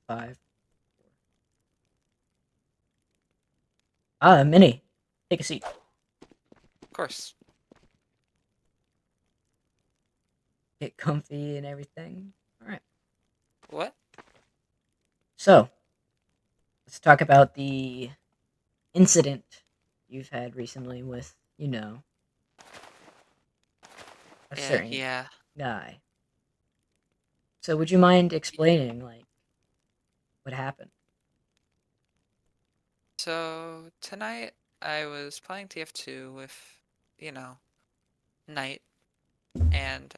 5. Ah, Minnie, take a seat. Of course. Get comfy and everything. All right. What? So let's talk about the incident you've had recently with, a certain Yeah. guy. So would you mind explaining, like, what happened? So tonight I was playing TF2 with, you know, Knight, and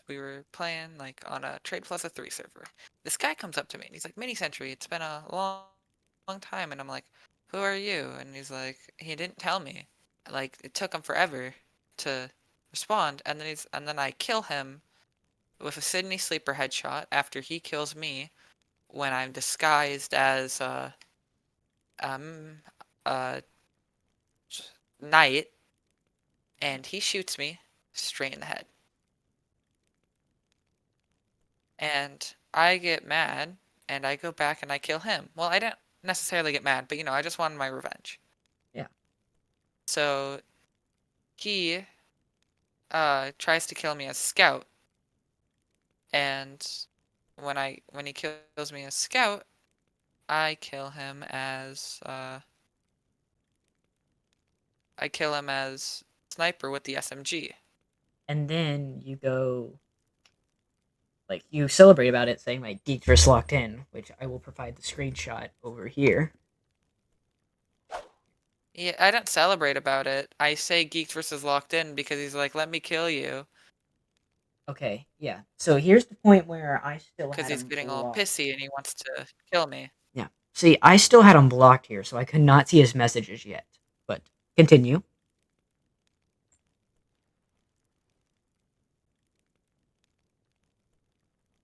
we were playing like on a Trade Plus a 3 server. This guy comes up to me and he's like, Mini Century, it's been a long time. And I'm like, who are you? And he's like, he didn't tell me. Like, it took him forever to respond. And then I kill him with a Sydney Sleeper headshot after he kills me when I'm disguised as, um, uh, Knight, and he shoots me straight in the head. And I get mad, and I go back and I kill him. Well, I didn't necessarily get mad, but I just wanted my revenge. Yeah. So he tries to kill me as Scout, and when he kills me as Scout, I kill him as Sniper with the SMG. And then you go, like, you celebrate about it, saying, like, Geek first locked in, which I will provide the screenshot over here. Yeah, I don't celebrate about it. I say Geeked versus Locked In because he's like, let me kill you. Okay, yeah. So here's the point where I still Because had he's him getting all blocked. pissy and he wants to kill me. Yeah. See, I still had him blocked here, so I could not see his messages yet. But continue.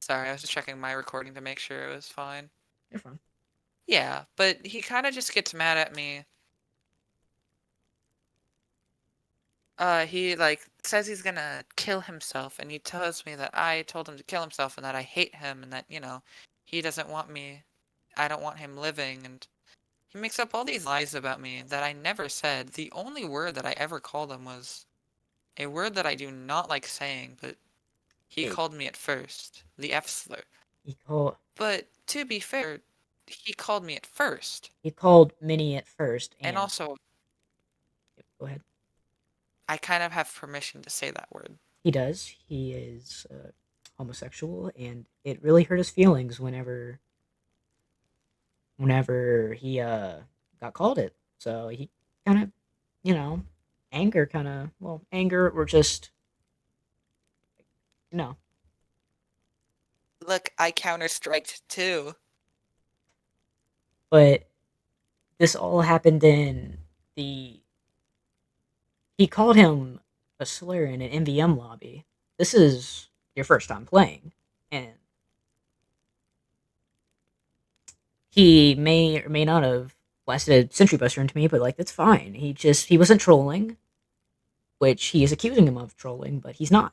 Sorry, I was just checking my recording to make sure it was fine. You're fine. Yeah, but he kind of just gets mad at me. He like says he's gonna kill himself, and he tells me that I told him to kill himself and that I hate him and that, he doesn't want me. I don't want him living, and he makes up all these lies about me that I never said. The only word that I ever called him was a word that I do not like saying, but he It, called me at first, the F slur. he called But to be fair, he called me at first. he called Minnie at first, And and also, go ahead. I kind of have permission to say that word. He does. He is homosexual, and it really hurt his feelings whenever he got called it. So he kind of, you know, anger or just no. Look, I counter-striked too. But this all happened in the he called him a slur in an MVM lobby. This is your first time playing, and he may or may not have blasted a sentry buster into me, but like that's fine. He wasn't trolling, which he is accusing him of trolling, but he's not.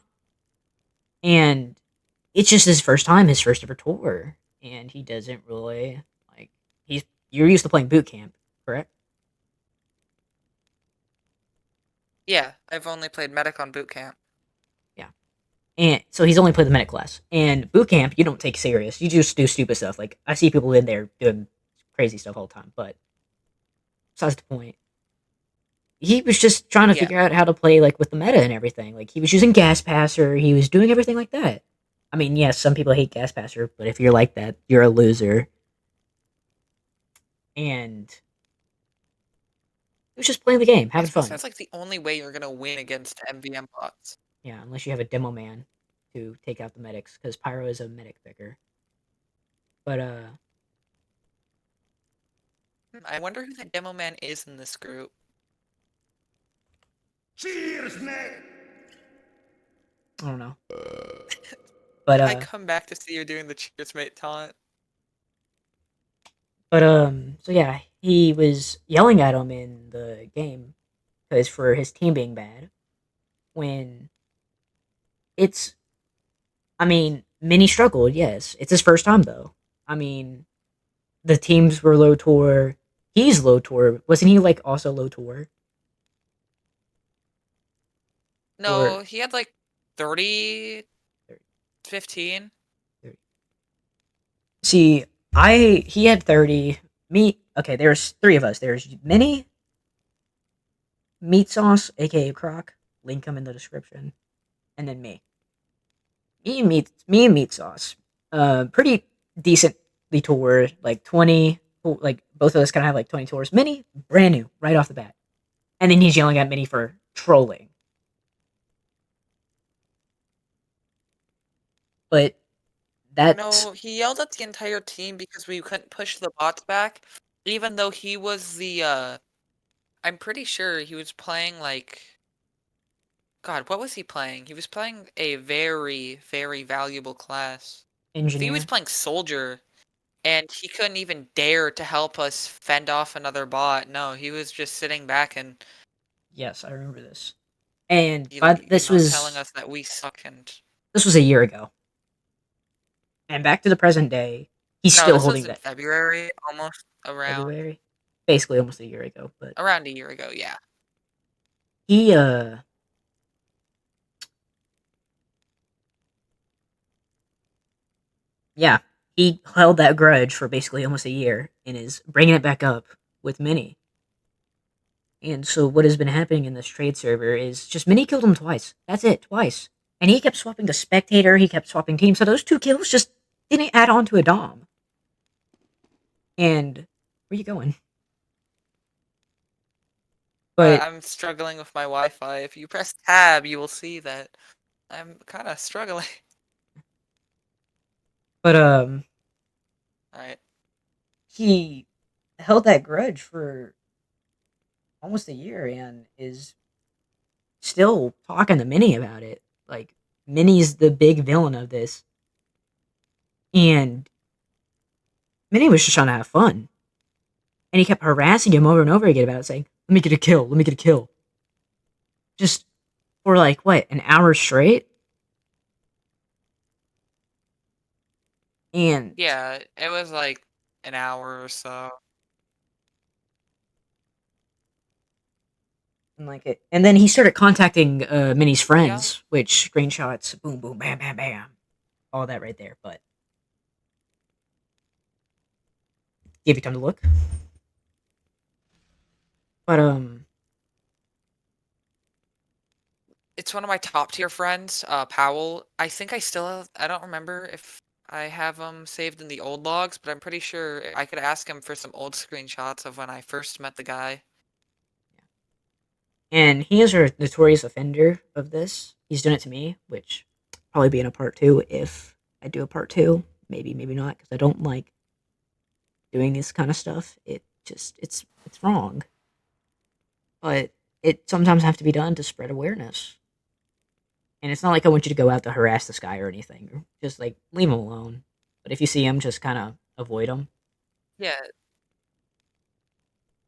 And it's just his first time, his first ever tour, and he doesn't really like. He's You're used to playing boot camp, correct? Yeah, I've only played Medic on Boot Camp. Yeah. And so he's only played the medic class. And boot camp, you don't take serious. You just do stupid stuff. Like I see people in there doing crazy stuff all the time. But besides the point, he was just trying to Yeah. figure out how to play like with the meta and everything. Like he was using gas passer. He was doing everything like that. I mean, yes, some people hate gas passer, but if you're like that, you're a loser. And he was just playing the game, having Gas Passer, fun. that's like the only way you're gonna win against MVM bots. Yeah, unless you have a demo man to take out the medics, because Pyro is a medic picker. But I wonder who that demo man is in this group. Cheers, mate! I don't know. But I come back to see you doing the Cheers Mate taunt. So yeah, he was yelling at him in the game because for his team being bad. When it's, I mean, Minnie struggled. Yes, it's his first time though. I mean, the teams were low tour. He's low tour. Wasn't he like also low tour? Or No, he had like 30, 30, 15. 30. See, I he had 30. Me, okay, there's three of us. There's Mini, Meat Sauce, aka Croc. Link him in the description. And then me. Me and Meat Sauce. Pretty decently toured, like 20, like both of us kind of have like 20 tours. Mini, brand new, right off the bat. And then he's yelling at Mini for trolling. But that No, he yelled at the entire team because we couldn't push the bots back, even though he was I'm pretty sure he was playing like, God, what was he playing? He was playing a very, very valuable class. I think he was engineer. playing soldier, and he couldn't even dare to help us fend off another bot. No, he was just sitting back and, Yes, I remember this. And but you know, telling us that we suck and this was a year ago. And back to the present day, he's no, still this was holding in that February, almost February, basically almost a year ago. But around a year ago, yeah. he yeah, he held that grudge for basically almost a year and is bringing it back up with Mini. And so what has been happening in this trade server is just Mini killed him twice. That's it, twice. And he kept swapping to spectator. He kept swapping teams. So those two kills just didn't add on to a dom. And where you going? But I'm struggling with my Wi-Fi. If you press tab, you will see that I'm kind of struggling. but Alright. he held that grudge for almost a year and is still talking to Minnie about it. Like Minnie's the big villain of this, and Minnie was just trying to have fun, and he kept harassing him over and over again about it, saying, "Let me get a kill. Let me get a kill." Just for like what, an hour straight, and Yeah, it was like an hour or so. like it, and then he started contacting Minnie's Yeah. friends, which screenshots, boom, boom, bam, bam, bam, all that right there. But give you time to look. But It's one of my top tier friends, Powell. I think I still have, I don't remember if I have him saved in the old logs, but I'm pretty sure I could ask him for some old screenshots of when I first met the guy. And he is a notorious offender of this. He's done it to me, which probably be in a part two if I do a part two. Maybe, maybe not, because I don't like doing this kind of stuff. It just it's wrong, but it sometimes have to be done to spread awareness. And it's not like I want you to go out to harass this guy or anything. Just like leave him alone. But if you see him, just kind of avoid him. Yeah,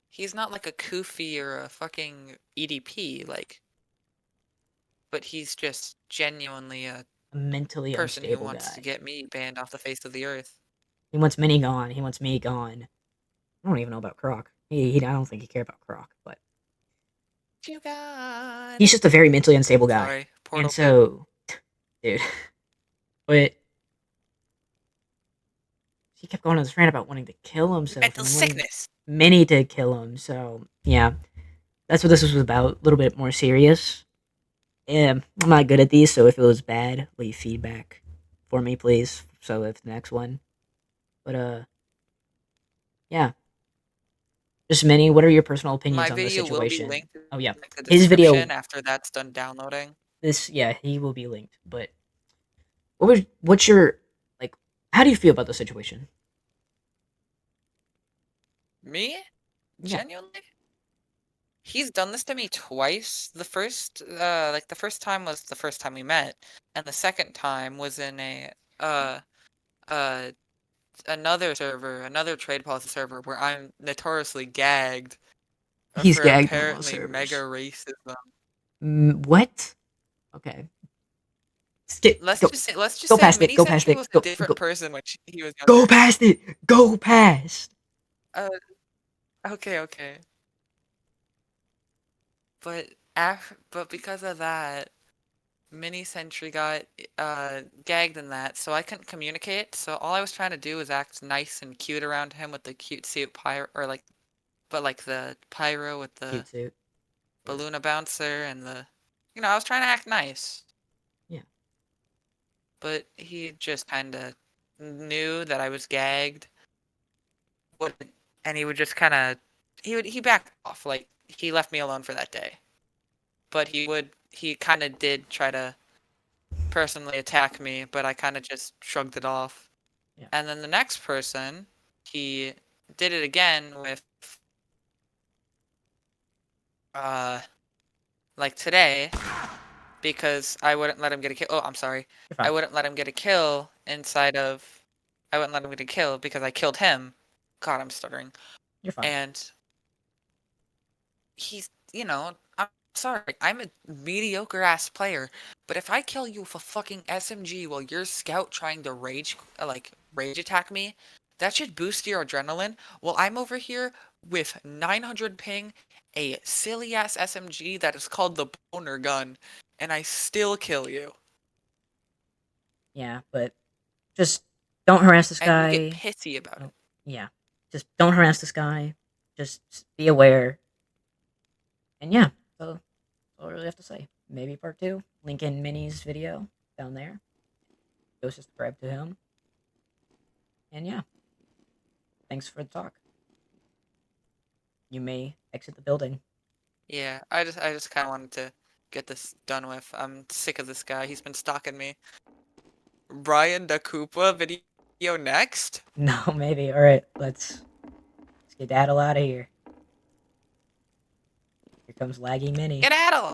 he's not like a Kufi or a fucking EDP, like, but he's just genuinely a A mentally person who unstable wants to guy. get me banned off the face of the earth. He wants Minnie gone. He wants me gone. I don't even know about Croc. I don't think he cared about Croc, but You got he's it. just a very mentally unstable guy. Sorry, And portal pit. so, dude, but he kept going on this rant about wanting to kill himself Mental and wanting sickness. many to kill him. So, yeah, that's what this was about. A little bit more serious. I'm not good at these, so if it was bad, leave feedback for me, please. So if the next one, but yeah, just many. What are your personal opinions My on the video will be situation? linked in Oh yeah, like the his video. description after that's done downloading. This yeah, he will be linked. But what's your like? How do you feel about the situation? Me? Yeah, Genuinely? He's done this to me twice. The first time was the first time we met, and the second time was in uh, uh, another server, another trade policy server where I'm notoriously gagged he's for gagged on most apparently mega servers. racism. What? Okay. Go, let's just go say past it. Mini Go past Sentry it. was a Go, different go, person when he was go younger. past it. Go past. Uh, okay, okay. But but because of that, Mini Sentry got gagged in that, so I couldn't communicate. So all I was trying to do was act nice and cute around him with the cute suit pyro, or like, but like the pyro with the Cute suit. Yeah. balloon bouncer and I was trying to act nice. Yeah. But he just kind of knew that I was gagged, wouldn't, and he would just kind of he backed off, like he left me alone for that day. But he kind of did try to personally attack me, but I kind of just shrugged it off. Yeah. And then the next person, he did it again with uh like today because I wouldn't let him get a kill. Oh, I'm sorry. You're I fine. wouldn't let him get a kill inside of I wouldn't let him get a kill because I killed him. God, I'm stuttering. You're fine. And I'm sorry, I'm a mediocre ass player, but if I kill you with a fucking SMG while you're scout trying to rage attack me, that should boost your adrenaline. While I'm over here with 900 ping, a silly ass SMG that is called the boner gun, and I still kill you. Yeah, but just don't harass this And you get guy. pissy about it. Oh, yeah. Just don't harass this guy. Just be aware. And yeah, so that's all I really have to say. Maybe part two. Link in Minnie's video down there. Go subscribe to him. And yeah, thanks for the talk. You may exit the building. Yeah, I just kind of wanted to get this done with. I'm sick of this guy. He's been stalking me. Brian Da Koopa video next? No, maybe. Alright, let's get Daddle out of here. Here comes Laggy Minnie. Get at him!